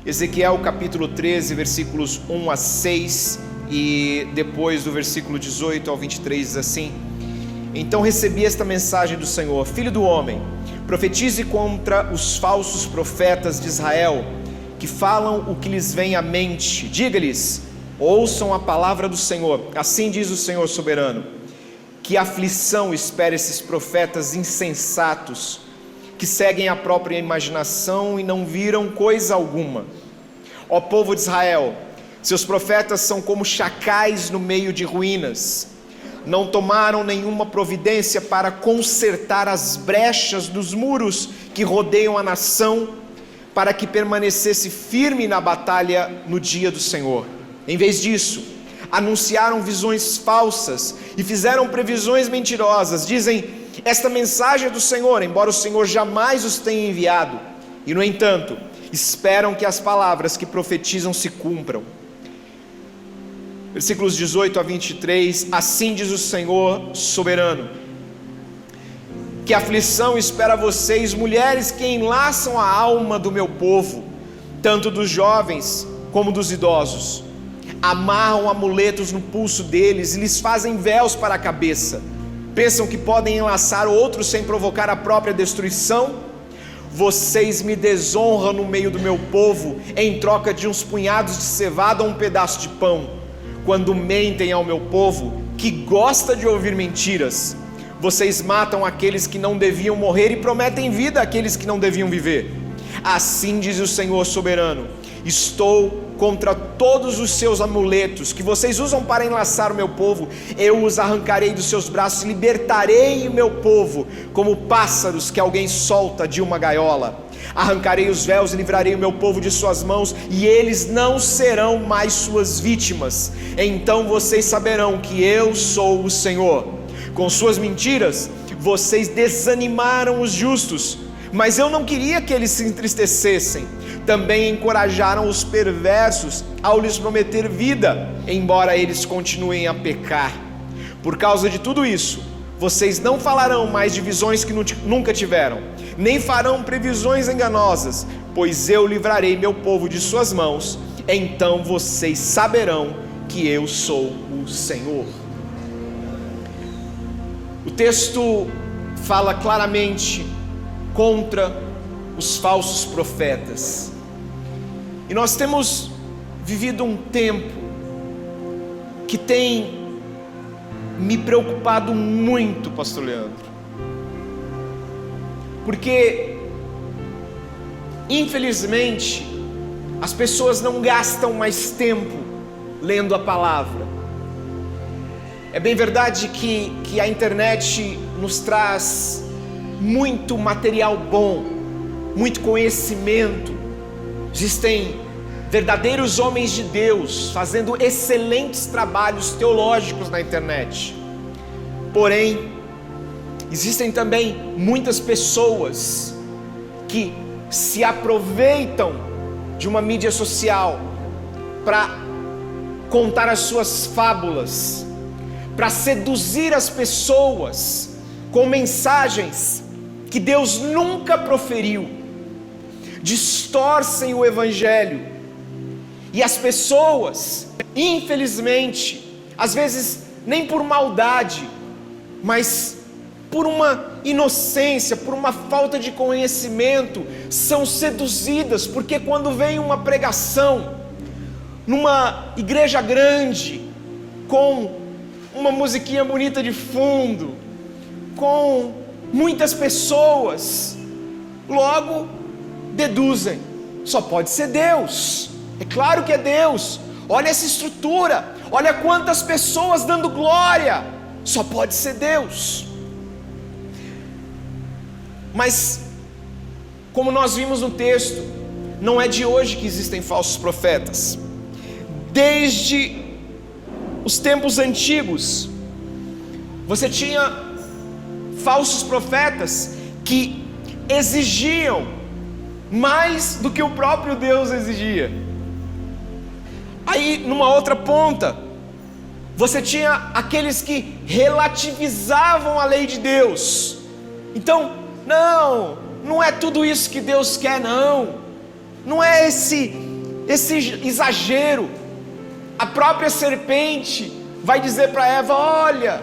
Ezequiel capítulo 13, versículos 1 a 6, e depois do versículo 18 ao 23 diz assim: Então recebi esta mensagem do Senhor: Filho do homem, profetize contra os falsos profetas de Israel, que falam o que lhes vem à mente. Diga-lhes: ouçam a palavra do Senhor. Assim diz o Senhor soberano: que aflição espera esses profetas insensatos, que seguem a própria imaginação e não viram coisa alguma. Ó povo de Israel, seus profetas são como chacais no meio de ruínas. Não tomaram nenhuma providência para consertar as brechas dos muros que rodeiam a nação, para que permanecesse firme na batalha no dia do Senhor. Em vez disso, anunciaram visões falsas e fizeram previsões mentirosas. Dizem: esta mensagem é do Senhor, embora o Senhor jamais os tenha enviado. E no entanto, esperam que as palavras que profetizam se cumpram. Versículos 18 a 23, assim diz o Senhor soberano: que aflição espera vocês, mulheres que enlaçam a alma do meu povo, tanto dos jovens como dos idosos. Amarram amuletos no pulso deles e lhes fazem véus para a cabeça. Pensam que podem enlaçar outros sem provocar a própria destruição? Vocês me desonram no meio do meu povo, em troca de uns punhados de cevada ou um pedaço de pão. Quando mentem ao meu povo, que gosta de ouvir mentiras, vocês matam aqueles que não deviam morrer e prometem vida àqueles que não deviam viver. Assim diz o Senhor soberano: estou contra todos os seus amuletos que vocês usam para enlaçar o meu povo. Eu os arrancarei dos seus braços e libertarei o meu povo, como pássaros que alguém solta de uma gaiola. Arrancarei os véus e livrarei o meu povo de suas mãos, e eles não serão mais suas vítimas. Então vocês saberão que eu sou o Senhor. Com suas mentiras, vocês desanimaram os justos, mas eu não queria que eles se entristecessem. Também encorajaram os perversos ao lhes prometer vida, embora eles continuem a pecar. Por causa de tudo isso, vocês não falarão mais de visões que nunca tiveram, nem farão previsões enganosas, pois eu livrarei meu povo de suas mãos. Então vocês saberão que eu sou o Senhor. O texto fala claramente contra os falsos profetas. E nós temos vivido um tempo que tem me preocupado muito, pastor Leandro, porque infelizmente as pessoas não gastam mais tempo lendo a palavra. É bem verdade que a internet nos traz muito material bom, muito conhecimento. Existem verdadeiros homens de Deus fazendo excelentes trabalhos teológicos na internet. Porém, existem também muitas pessoas que se aproveitam de uma mídia social para contar as suas fábulas, para seduzir as pessoas com mensagens que Deus nunca proferiu. Distorcem o evangelho, e as pessoas, infelizmente, às vezes nem por maldade, mas por uma inocência, por uma falta de conhecimento, são seduzidas, porque quando vem uma pregação numa igreja grande, com uma musiquinha bonita de fundo, com muitas pessoas, logo deduzem: só pode ser Deus, é claro que é Deus, olha essa estrutura, olha quantas pessoas dando glória, só pode ser Deus. Mas, como nós vimos no texto, não é de hoje que existem falsos profetas. Desde os tempos antigos, você tinha falsos profetas que exigiam mais do que o próprio Deus exigia. Aí, numa outra ponta, você tinha aqueles que relativizavam a lei de Deus. Então, não é tudo isso que Deus quer, não é esse esse exagero. A própria serpente vai dizer para Eva: olha,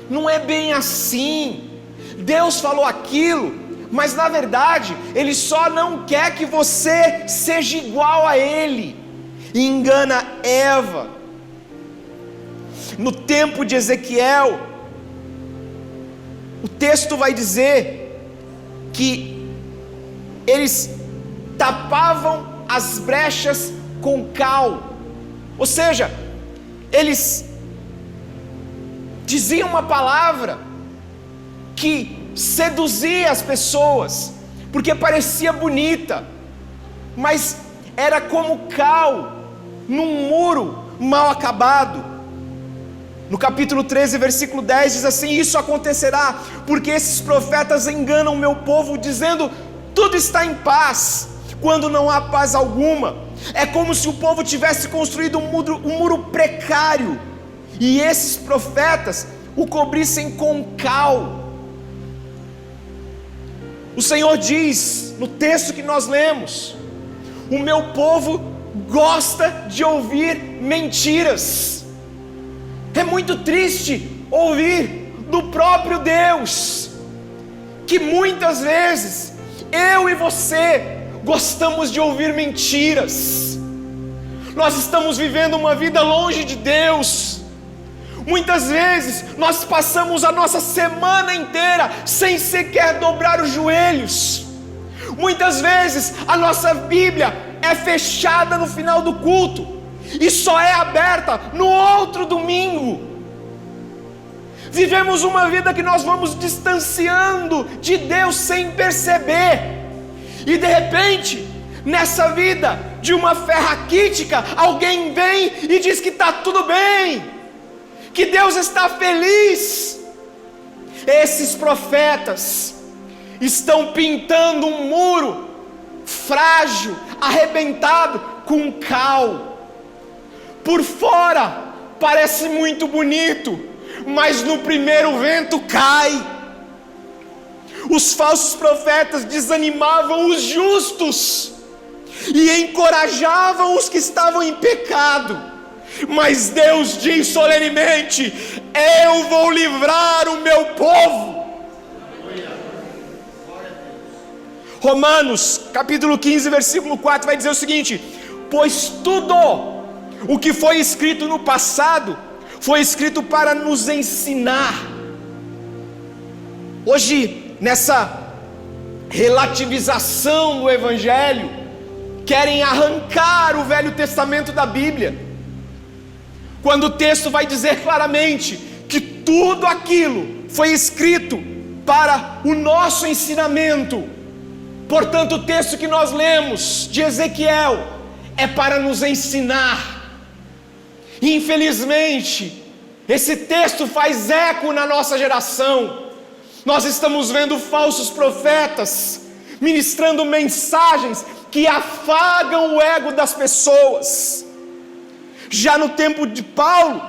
não é bem assim, Deus falou aquilo, mas na verdade Ele só não quer que você seja igual a Ele, e engana Eva. No tempo de Ezequiel, o texto vai dizer que eles tapavam as brechas com cal, ou seja, eles diziam uma palavra que seduzia as pessoas, porque parecia bonita, mas era como cal num muro mal acabado. No capítulo 13, versículo 10 diz assim: isso acontecerá porque esses profetas enganam o meu povo, dizendo tudo está em paz, quando não há paz alguma. É como se o povo tivesse construído um muro precário, e esses profetas o cobrissem com cal. O Senhor diz no texto que nós lemos: o meu povo gosta de ouvir mentiras. É muito triste ouvir do próprio Deus que muitas vezes eu e você gostamos de ouvir mentiras. Nós estamos vivendo uma vida longe de Deus. Muitas vezes nós passamos a nossa semana inteira sem sequer dobrar os joelhos. Muitas vezes a nossa Bíblia é fechada no final do culto e só é aberta no outro domingo. Vivemos uma vida que nós vamos distanciando de Deus sem perceber, e de repente, nessa vida de uma fé raquítica, alguém vem e diz que está tudo bem, que Deus está feliz. Esses profetas estão pintando um muro frágil, arrebentado, com cal. Por fora parece muito bonito, mas no primeiro vento cai. Os falsos profetas desanimavam os justos e encorajavam os que estavam em pecado, mas Deus diz solenemente: eu vou livrar o meu povo. Romanos capítulo 15, versículo 4 vai dizer o seguinte: pois tudo o que foi escrito no passado foi escrito para nos ensinar. Hoje, nessa relativização do Evangelho, querem arrancar o Velho Testamento da Bíblia, quando o texto vai dizer claramente que tudo aquilo foi escrito para o nosso ensinamento. Portanto, o texto que nós lemos de Ezequiel é para nos ensinar. Infelizmente, esse texto faz eco na nossa geração. Nós estamos vendo falsos profetas ministrando mensagens que afagam o ego das pessoas. Já no tempo de Paulo,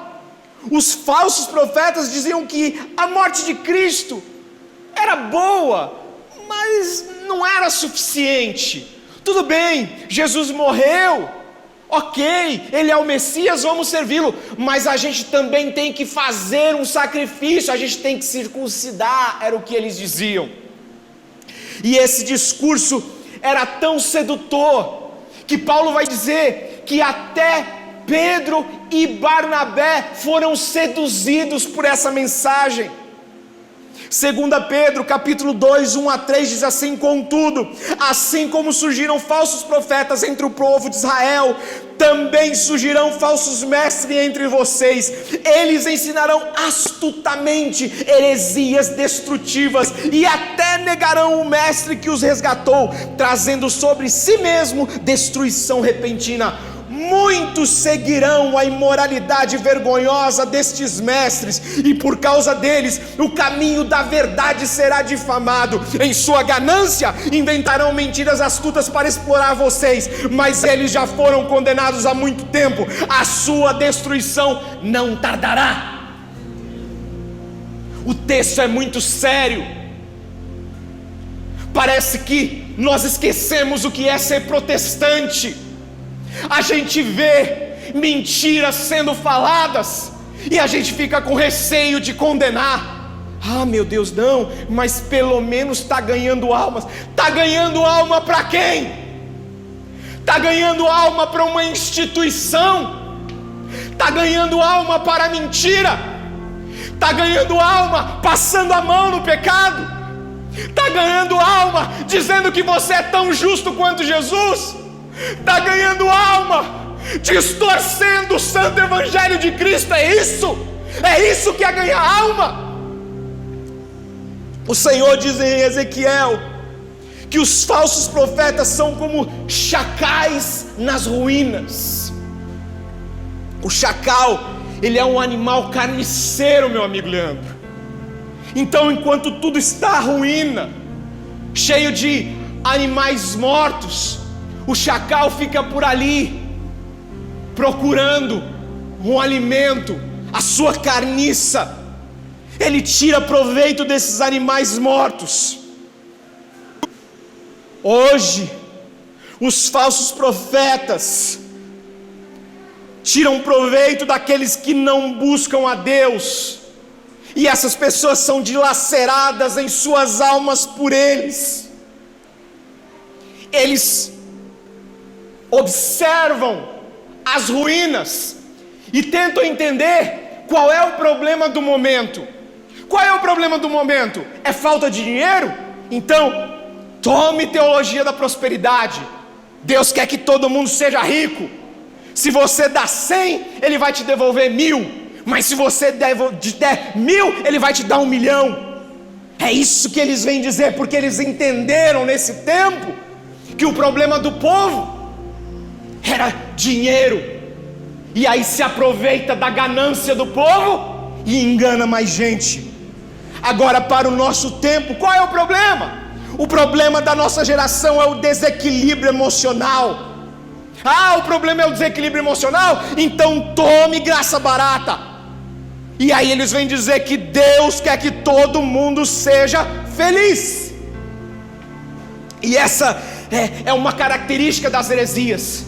os falsos profetas diziam que a morte de Cristo era boa, mas não era suficiente. Tudo bem, Jesus morreu, ok, Ele é o Messias, vamos servi-lo, mas a gente também tem que fazer um sacrifício, a gente tem que circuncidar, era o que eles diziam. E esse discurso era tão sedutor, que Paulo vai dizer que até Pedro e Barnabé foram seduzidos por essa mensagem. 2 Pedro capítulo 2, 1 a 3 diz assim: contudo, assim como surgiram falsos profetas entre o povo de Israel, também surgirão falsos mestres entre vocês. Eles ensinarão astutamente heresias destrutivas e até negarão o mestre que os resgatou, trazendo sobre si mesmo destruição repentina. Muitos seguirão a imoralidade vergonhosa destes mestres, e por causa deles o caminho da verdade será difamado. Em sua ganância inventarão mentiras astutas para explorar vocês, mas eles já foram condenados há muito tempo. A sua destruição não tardará. O texto é muito sério. Parece que nós esquecemos o que é ser protestante. A gente vê mentiras sendo faladas e a gente fica com receio de condenar. Ah, meu Deus, não, mas pelo menos está ganhando almas. Está ganhando alma para quem? Está ganhando alma para uma instituição? Está ganhando alma para a mentira? Está ganhando alma passando a mão no pecado? Está ganhando alma dizendo que você é tão justo quanto Jesus? Está ganhando alma distorcendo o santo evangelho de Cristo? É isso que é ganhar alma. O Senhor diz em Ezequiel que os falsos profetas são como chacais nas ruínas. O chacal, ele é um animal carniceiro, meu amigo Leandro. Então, enquanto tudo está ruína, cheio de animais mortos, o chacal fica por ali, procurando um alimento, a sua carniça. Ele tira proveito desses animais mortos. Hoje, os falsos profetas tiram proveito daqueles que não buscam a Deus, e essas pessoas são dilaceradas em suas almas por eles. Eles observam as ruínas e tentam entender qual é o problema do momento. Qual é o problema do momento? É falta de dinheiro? Então, tome teologia da prosperidade. Deus quer que todo mundo seja rico. Se você dá 100, Ele vai te devolver 1000. Mas se você der 1000, Ele vai te dar 1 milhão. É isso que eles vêm dizer, porque eles entenderam nesse tempo que o problema do povo era dinheiro. E aí se aproveita da ganância do povo e engana mais gente. Agora, para o nosso tempo, qual é o problema? O problema da nossa geração é o desequilíbrio emocional. Ah, o problema é o desequilíbrio emocional? Então tome graça barata. E aí eles vêm dizer que Deus quer que todo mundo seja feliz. E essa é uma característica das heresias.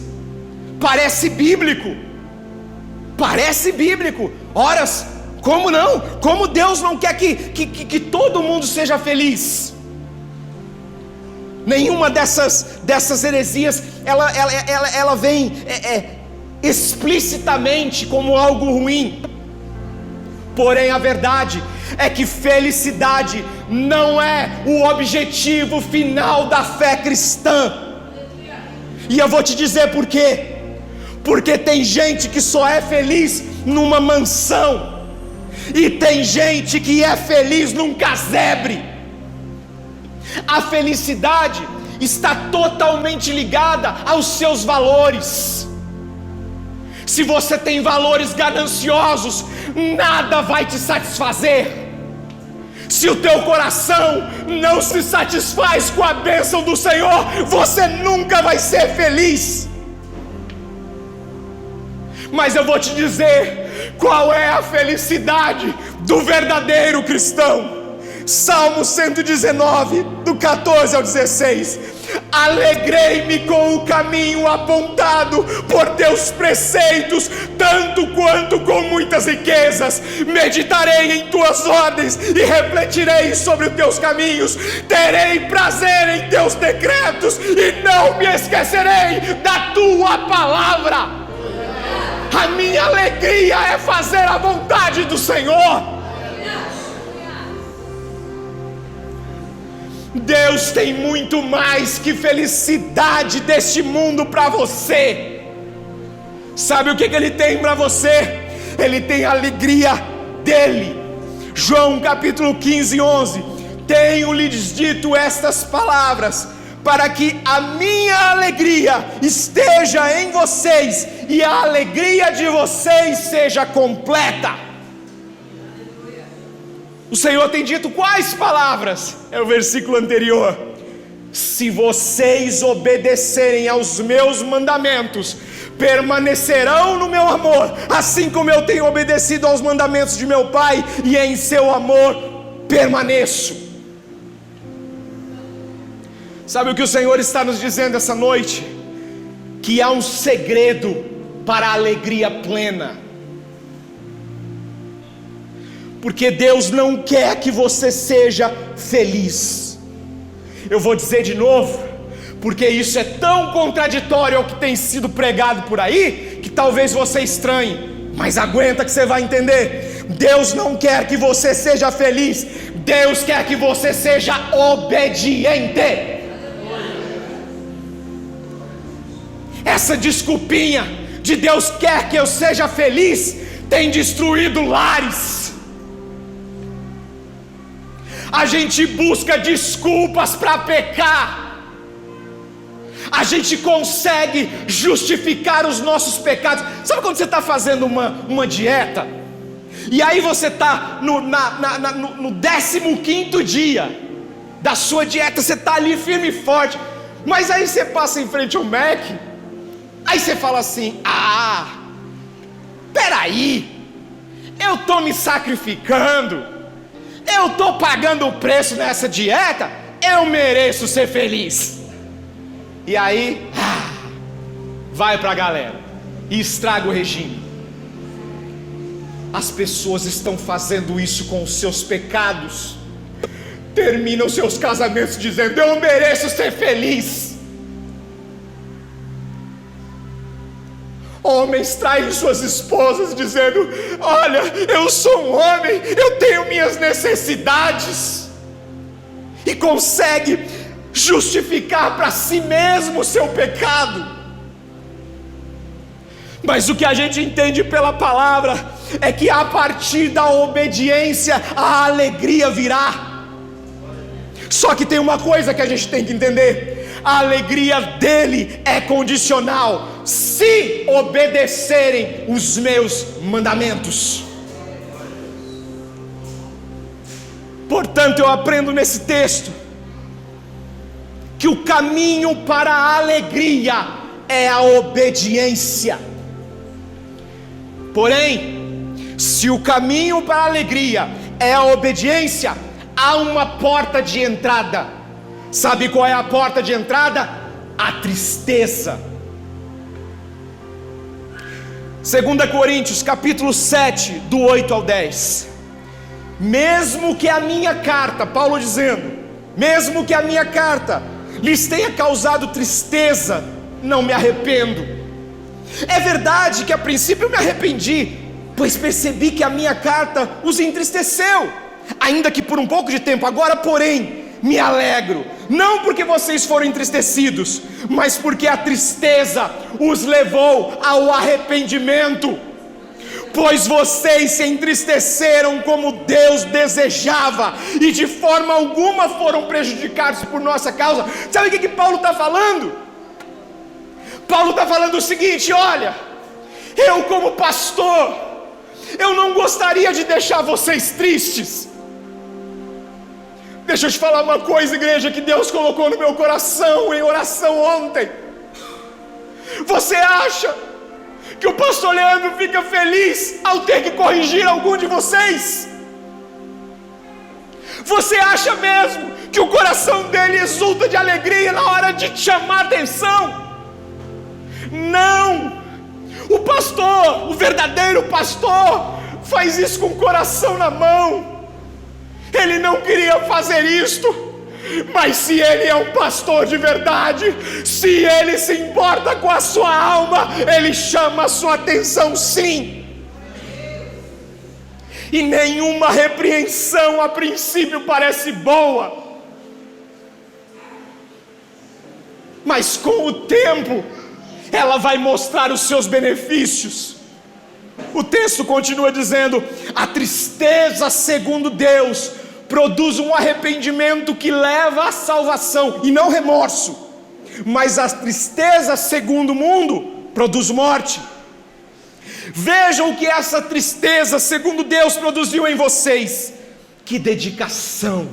Parece bíblico. Parece bíblico. Horas, como não? Como Deus não quer que todo mundo seja feliz? Nenhuma dessas heresias, ela vem explicitamente como algo ruim. Porém, a verdade é que felicidade não é o objetivo final da fé cristã. E eu vou te dizer por quê. Porque tem gente que só é feliz numa mansão, e tem gente que é feliz num casebre. A felicidade está totalmente ligada aos seus valores. Se você tem valores gananciosos, nada vai te satisfazer. Se o teu coração não se satisfaz com a bênção do Senhor, você nunca vai ser feliz. Mas eu vou te dizer qual é a felicidade do verdadeiro cristão. Salmo 119, do 14 ao 16. Alegrei-me com o caminho apontado por teus preceitos, tanto quanto com muitas riquezas. Meditarei em tuas ordens e refletirei sobre os teus caminhos. Terei prazer em teus decretos e não me esquecerei da tua palavra. A minha alegria é fazer a vontade do Senhor. Deus tem muito mais que felicidade deste mundo para você. Sabe o que Ele tem para você? Ele tem a alegria dEle. João capítulo 15, 11. Tenho-lhes dito estas palavras, para que a minha alegria esteja em vocês e a alegria de vocês seja completa. O Senhor tem dito quais palavras? É o versículo anterior. Se vocês obedecerem aos meus mandamentos, permanecerão no meu amor, assim como eu tenho obedecido aos mandamentos de meu Pai, e em seu amor permaneço. Sabe o que o Senhor está nos dizendo essa noite? que há um segredo para a alegria plena. Porque Deus não quer que você seja feliz. Eu vou dizer de novo, porque isso é tão contraditório ao que tem sido pregado por aí, que talvez você estranhe, mas aguenta que você vai entender. Deus não quer que você seja feliz, Deus quer que você seja obediente. Essa desculpinha de Deus quer que eu seja feliz tem destruído lares. A gente busca desculpas para pecar. A gente consegue justificar os nossos pecados. Sabe quando você está fazendo uma dieta? E aí você está no 15º dia da sua dieta. Você está ali firme e forte. Mas aí você passa em frente ao Mac. Aí você fala assim: peraí, eu estou me sacrificando, eu estou pagando o preço nessa dieta, eu mereço ser feliz. E aí, vai para a galera e estraga o regime. As pessoas estão fazendo isso com os seus pecados, terminam seus casamentos dizendo: eu mereço ser feliz. Homens traem suas esposas dizendo: olha, eu sou um homem, eu tenho minhas necessidades, e consegue justificar para si mesmo o seu pecado. Mas o que a gente entende pela palavra é que a partir da obediência a alegria virá. Só que tem uma coisa que a gente tem que entender: a alegria dele é condicional, se obedecerem os meus mandamentos. Portanto, eu aprendo nesse texto que o caminho para a alegria é a obediência. Porém, se o caminho para a alegria é a obediência, há uma porta de entrada. Sabe qual é a porta de entrada? A tristeza. 2 Coríntios capítulo 7, do 8 ao 10. Mesmo que a minha carta, Paulo dizendo, mesmo que a minha carta lhes tenha causado tristeza, não me arrependo. É verdade que a princípio eu me arrependi, pois percebi que a minha carta os entristeceu, ainda que por um pouco de tempo. Agora, porém, me alegro, não porque vocês foram entristecidos, mas porque a tristeza os levou ao arrependimento. Pois vocês se entristeceram como Deus desejava, e de forma alguma foram prejudicados por nossa causa. Sabe o que Paulo está falando? Paulo está falando o seguinte: olha, eu como pastor, eu não gostaria de deixar vocês tristes. Deixa eu te falar uma coisa, igreja, que Deus colocou no meu coração em oração ontem. Você acha que o pastor Leandro fica feliz ao ter que corrigir algum de vocês? Você acha mesmo que o coração dele exulta de alegria na hora de te chamar a atenção? Não! O pastor, o verdadeiro pastor, faz isso com o coração na mão. Ele não queria fazer isto, mas se ele é um pastor de verdade, se ele se importa com a sua alma, ele chama a sua atenção, sim. E nenhuma repreensão a princípio parece boa, mas com o tempo ela vai mostrar os seus benefícios. O texto continua dizendo: a tristeza segundo Deus produz um arrependimento que leva à salvação e não remorso, mas a tristeza segundo o mundo produz morte. Vejam o que essa tristeza segundo Deus produziu em vocês: que dedicação,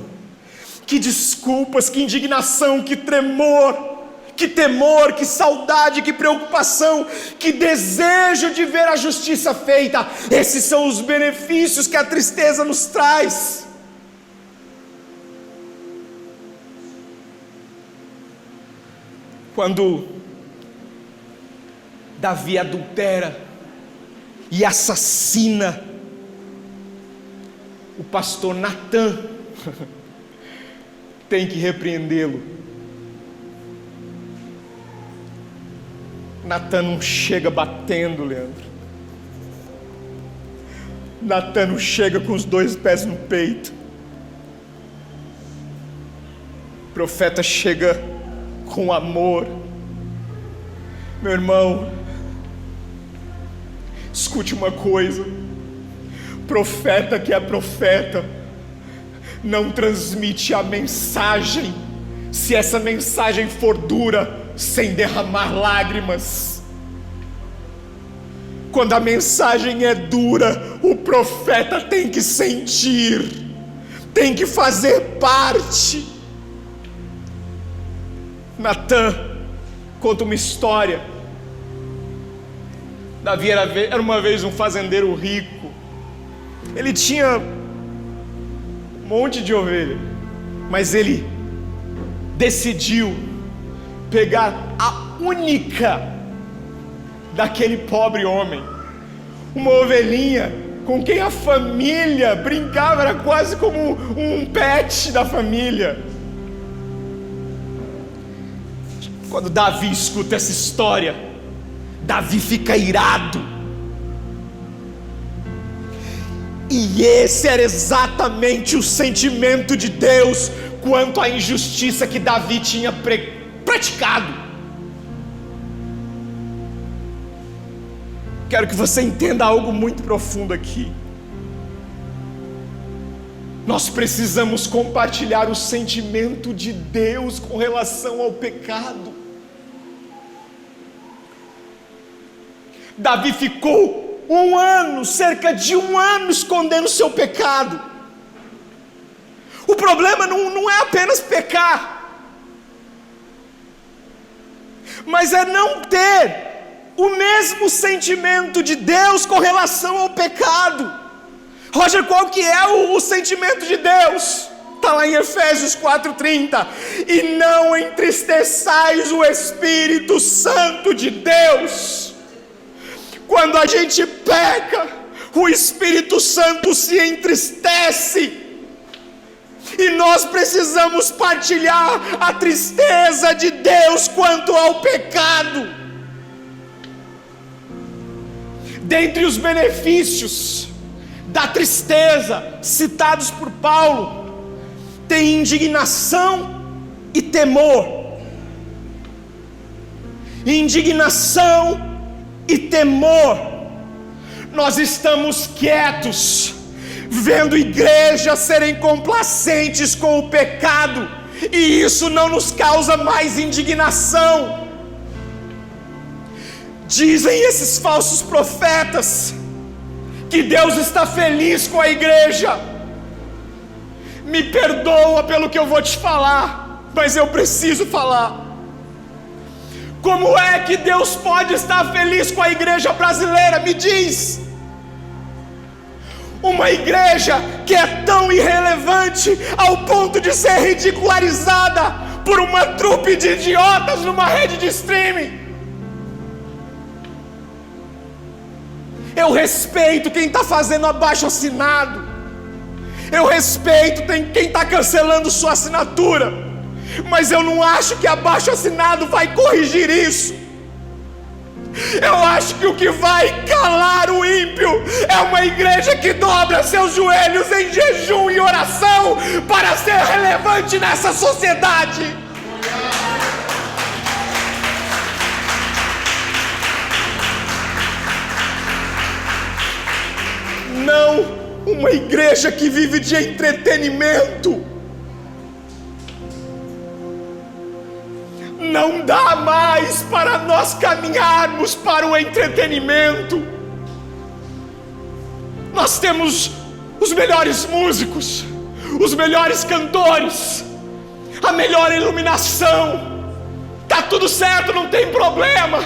que desculpas, que indignação, que tremor, que temor, que saudade, que preocupação, que desejo de ver a justiça feita. Esses são os benefícios que a tristeza nos traz. Quando Davi adultera e assassina o pastor Natan. Tem que repreendê-lo. Natan não chega batendo, Leandro. Natan não chega com os 2 pés no peito. O profeta chega com amor. Meu irmão, escute uma coisa: profeta que é profeta não transmite a mensagem se essa mensagem for dura, sem derramar lágrimas. Quando a mensagem é dura, o profeta tem que sentir, tem que fazer parte. Natan conta uma história. Davi era uma vez um fazendeiro rico. Ele tinha um monte de ovelha, mas ele decidiu pegar a única daquele pobre homem, uma ovelhinha com quem a família brincava, era quase como um pet da família. Quando Davi escuta essa história, Davi fica irado. E esse era exatamente o sentimento de Deus quanto à injustiça que Davi tinha praticado. Quero que você entenda algo muito profundo aqui. Nós precisamos compartilhar o sentimento de Deus com relação ao pecado. Davi ficou cerca de um ano escondendo seu pecado. O problema não é apenas pecar, mas é não ter o mesmo sentimento de Deus com relação ao pecado. Roger, qual que é o sentimento de Deus? Está lá em Efésios 4:30. E não entristeçais o Espírito Santo de Deus. Quando a gente peca, o Espírito Santo se entristece. E nós precisamos partilhar a tristeza de Deus quanto ao pecado. Dentre os benefícios da tristeza citados por Paulo, tem indignação e temor. Indignação e temor. Nós estamos quietos, vendo igrejas serem complacentes com o pecado, e isso não nos causa mais indignação. Dizem esses falsos profetas que Deus está feliz com a igreja. Me perdoa pelo que eu vou te falar, mas eu preciso falar. Como é que Deus pode estar feliz com a igreja brasileira? Me diz. Uma igreja que é tão irrelevante ao ponto de ser ridicularizada por uma trupe de idiotas numa rede de streaming. Eu respeito quem está fazendo abaixo-assinado. Eu respeito quem está cancelando sua assinatura. Mas eu não acho que abaixo-assinado vai corrigir isso. Eu acho que o que vai calar o ímpio é uma igreja que dobra seus joelhos em jejum e oração para ser relevante nessa sociedade. Não uma igreja que vive de entretenimento. Não dá mais para nós caminharmos para o entretenimento. Nós temos os melhores músicos, os melhores cantores, a melhor iluminação. Tá tudo certo, não tem problema,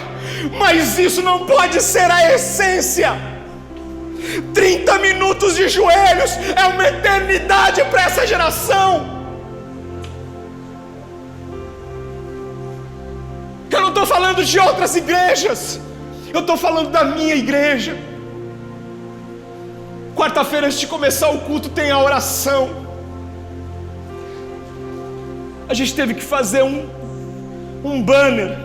mas isso não pode ser a essência. 30 minutos de joelhos é uma eternidade para essa geração. Eu não estou falando de outras igrejas, Eu estou falando da minha igreja. Quarta-feira, antes de começar o culto, tem a oração. A gente teve que fazer um banner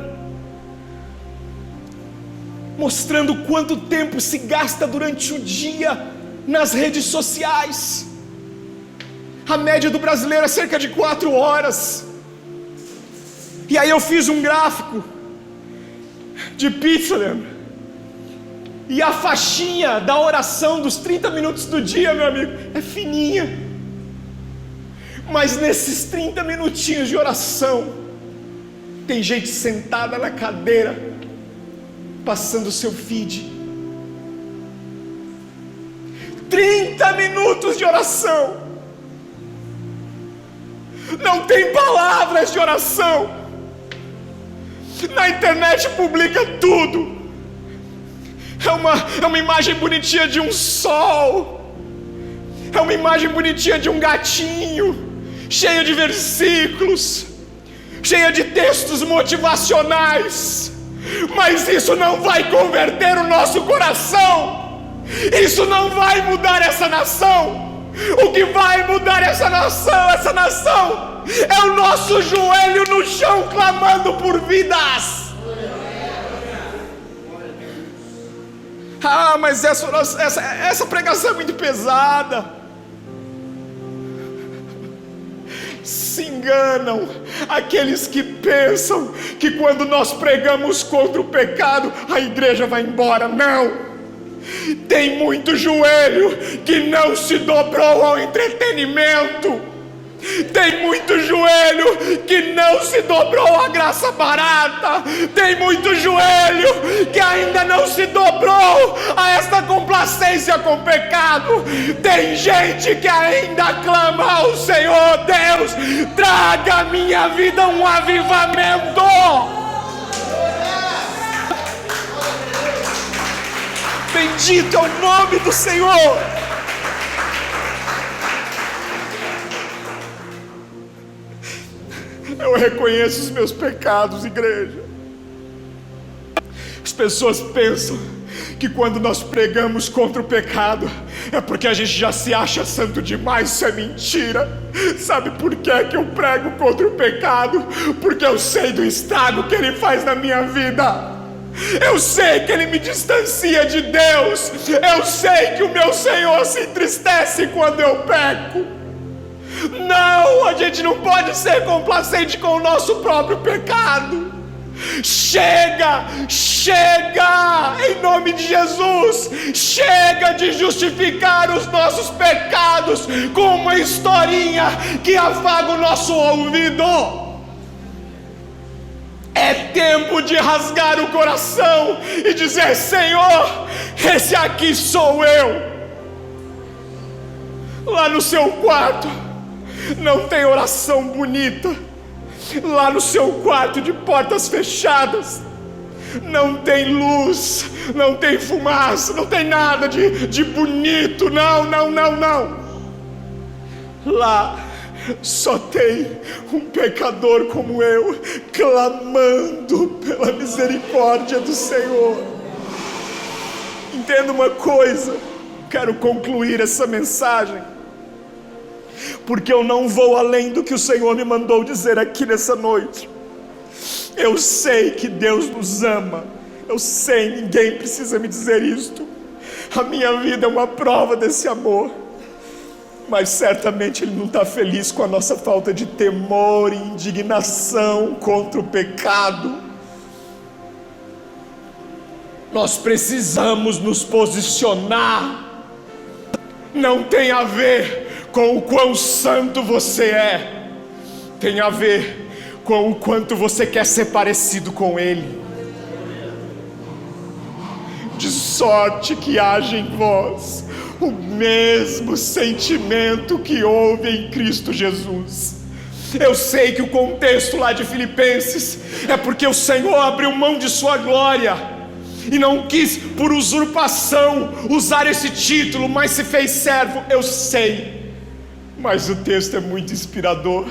mostrando quanto tempo se gasta durante o dia nas redes sociais. A média do brasileiro é cerca de 4 horas. E aí eu fiz um gráfico de Pizzalem, e a faixinha da oração dos 30 minutos do dia, meu amigo, é fininha. Mas nesses 30 minutinhos de oração, tem gente sentada na cadeira, passando o seu feed. 30 minutos de oração. Não tem palavras de oração. Na internet publica tudo. É uma imagem bonitinha de um sol. É uma imagem bonitinha de um gatinho, cheia de versículos, cheia de textos motivacionais. Mas isso não vai converter o nosso coração. Isso não vai mudar essa nação. O que vai mudar essa nação é o nosso joelho no chão clamando por vidas. Ah, mas essa pregação é muito pesada. Se enganam aqueles que pensam que quando nós pregamos contra o pecado, a igreja vai embora. Não! Tem muito joelho que não se dobrou ao entretenimento. Tem muito joelho que não se dobrou à graça barata. Tem muito joelho que ainda não se dobrou a esta complacência com o pecado. Tem gente que ainda clama ao Senhor: Deus, traga à minha vida um avivamento. Bendito é o nome do Senhor. Eu reconheço os meus pecados, igreja. As pessoas pensam que quando nós pregamos contra o pecado é porque a gente já se acha santo demais. Isso é mentira. Sabe por que eu prego contra o pecado? Porque eu sei do estrago que ele faz na minha vida. Eu sei que ele me distancia de Deus. Eu sei que o meu Senhor se entristece quando eu peco. Não, a gente não pode ser complacente com o nosso próprio pecado. Chega, em nome de Jesus. Chega de justificar os nossos pecados com uma historinha que afaga o nosso ouvido. É tempo de rasgar o coração e dizer: Senhor, esse aqui sou eu. Lá no seu quarto não tem oração bonita. Lá no seu quarto de portas fechadas não tem luz, não tem fumaça, não tem nada de bonito. Não. Lá só tem um pecador como eu, clamando pela misericórdia do Senhor. Entenda uma coisa, quero concluir essa mensagem, porque eu não vou além do que o Senhor me mandou dizer aqui nessa noite. Eu sei que Deus nos ama, eu sei, ninguém precisa me dizer isto. A minha vida é uma prova desse amor, mas certamente Ele não está feliz com a nossa falta de temor e indignação contra o pecado. Nós precisamos nos posicionar. Não tem a ver com o quão santo você é, tem a ver com o quanto você quer ser parecido com Ele. De sorte que haja em vós o mesmo sentimento que houve em Cristo Jesus. Eu sei que o contexto lá de Filipenses é porque o Senhor abriu mão de sua glória e não quis por usurpação usar esse título, mas se fez servo. Eu sei, mas o texto é muito inspirador.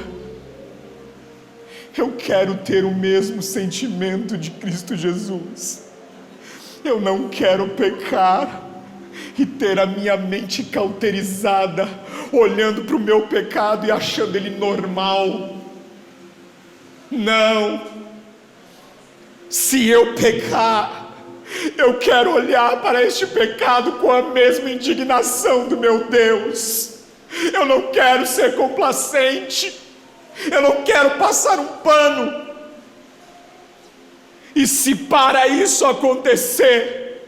Eu quero ter o mesmo sentimento de Cristo Jesus. Eu não quero pecar e ter a minha mente cauterizada, olhando para o meu pecado e achando ele normal. Não. Se eu pecar, eu quero olhar para este pecado com a mesma indignação do meu Deus. Eu não quero ser complacente. Eu não quero passar um pano. E se para isso acontecer,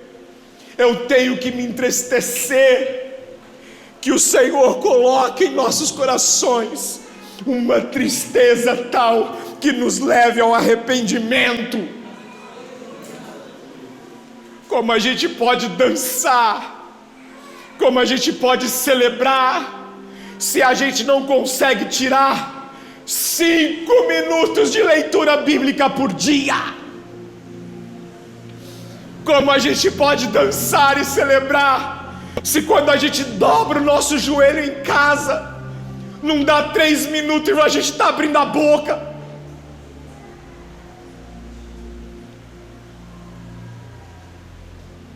eu tenho que me entristecer, que o Senhor coloque em nossos corações uma tristeza tal que nos leve ao arrependimento. Como a gente pode dançar, como a gente pode celebrar, se a gente não consegue tirar 5 minutos de leitura bíblica por dia? Como a gente pode dançar e celebrar, se quando a gente dobra o nosso joelho em casa, não dá 3 minutos e a gente está abrindo a boca?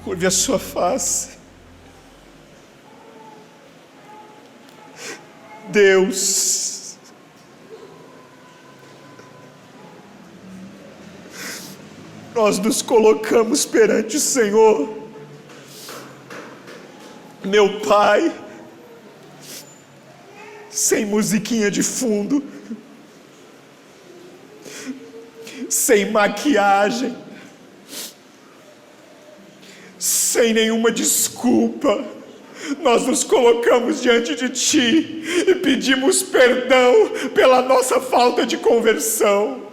Curve a sua face. Deus, nós nos colocamos perante o Senhor, meu Pai, sem musiquinha de fundo, sem maquiagem, sem nenhuma desculpa. Nós nos colocamos diante de Ti e pedimos perdão pela nossa falta de conversão.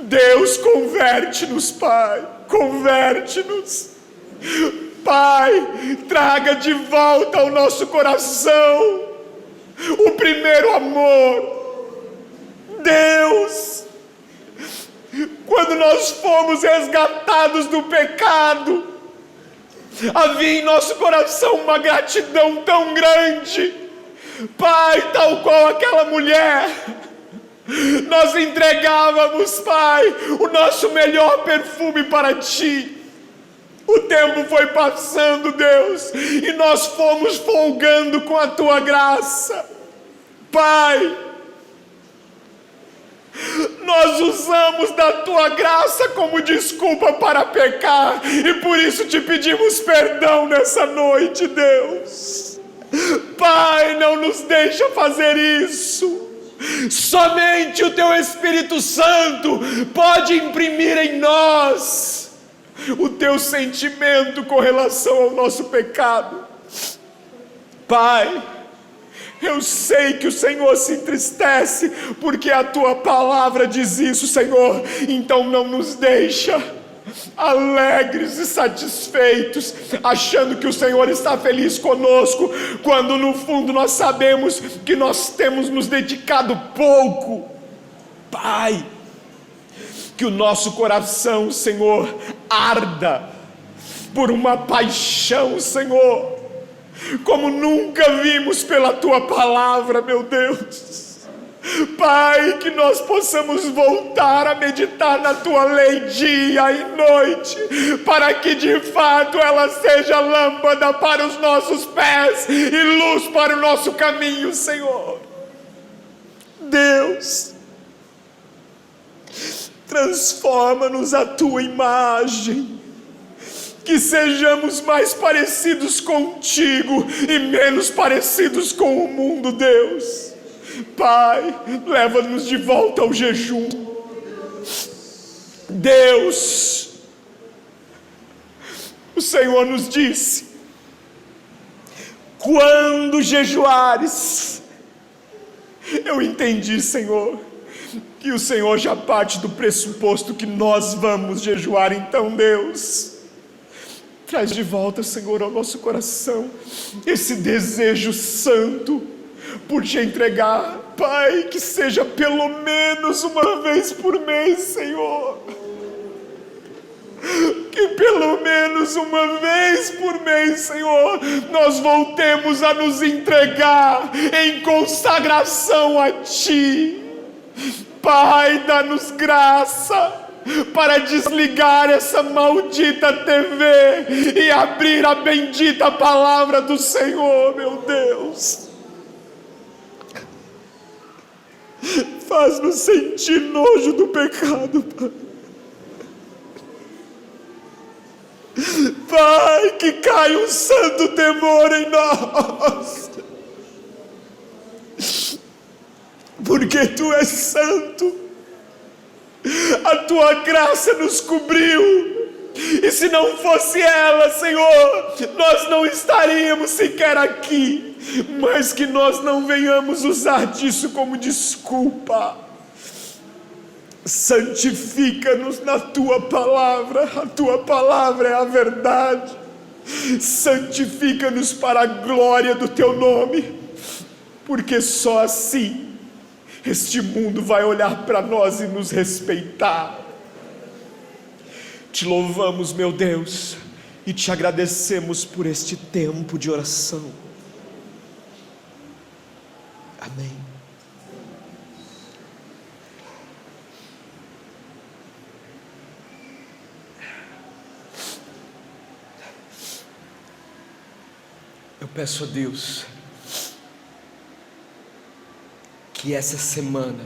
Deus, converte-nos, Pai, converte-nos. Pai, traga de volta ao nosso coração o primeiro amor. Deus, quando nós fomos resgatados do pecado, havia em nosso coração uma gratidão tão grande. Pai, tal qual aquela mulher, nós entregávamos, Pai, o nosso melhor perfume para Ti. O tempo foi passando, Deus, e nós fomos folgando com a Tua graça. Pai, nós usamos da Tua graça como desculpa para pecar, e por isso Te pedimos perdão nessa noite, Deus. Pai, não nos deixa fazer isso. Somente o Teu Espírito Santo pode imprimir em nós o Teu sentimento com relação ao nosso pecado. Pai, eu sei que o Senhor se entristece, porque a Tua palavra diz isso, Senhor. Então não nos deixa alegres e satisfeitos, achando que o Senhor está feliz conosco, quando no fundo nós sabemos que nós temos nos dedicado pouco. Pai, que o nosso coração, Senhor, arda por uma paixão, Senhor, como nunca vimos pela Tua palavra, meu Deus. Pai, que nós possamos voltar a meditar na Tua lei dia e noite, para que de fato ela seja lâmpada para os nossos pés e luz para o nosso caminho, Senhor. Deus, transforma-nos à Tua imagem, que sejamos mais parecidos contigo e menos parecidos com o mundo, Deus. Pai, leva-nos de volta ao jejum. Deus, o Senhor nos disse: quando jejuares. Eu entendi, Senhor, que o Senhor já parte do pressuposto que nós vamos jejuar. Então, Deus, traz de volta, Senhor, ao nosso coração esse desejo santo por Te entregar. Pai, que seja pelo menos uma vez por mês, Senhor. Que pelo menos uma vez por mês, Senhor, nós voltemos a nos entregar em consagração a Ti. Pai, dá-nos graça. para desligar essa maldita TV e abrir a bendita palavra do Senhor, meu Deus. Faz-nos sentir nojo do pecado, Pai. Pai, que caia um santo temor em nós, porque Tu és santo, a Tua graça nos cobriu, e se não fosse ela, Senhor, nós não estaríamos sequer aqui, mas que nós não venhamos usar disso como desculpa. Santifica-nos na Tua palavra, a Tua palavra é a verdade. Santifica-nos para a glória do Teu nome, porque só assim este mundo vai olhar para nós e nos respeitar. Te louvamos, meu Deus, e te agradecemos por este tempo de oração. Amém. Eu peço a Deus que essa semana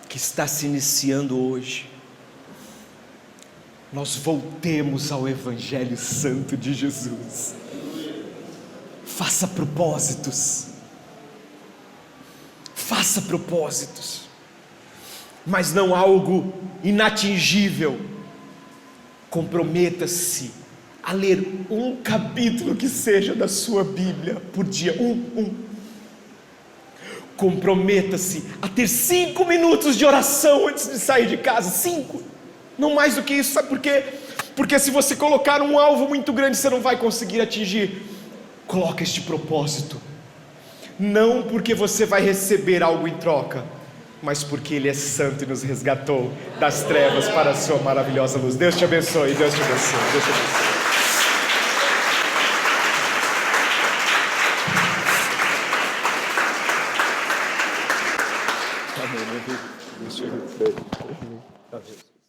que está se iniciando hoje, nós voltemos ao Evangelho Santo de Jesus. Faça propósitos, mas não algo inatingível. Comprometa-se a ler um capítulo que seja da sua Bíblia por dia, Comprometa-se a ter 5 minutos de oração antes de sair de casa, 5, não mais do que isso. Sabe por quê? Porque se você colocar um alvo muito grande, você não vai conseguir atingir. Coloca este propósito, não porque você vai receber algo em troca, mas porque Ele é santo e nos resgatou das trevas para a sua maravilhosa luz. Deus te abençoe, Deus te abençoe, Deus te abençoe. Amém.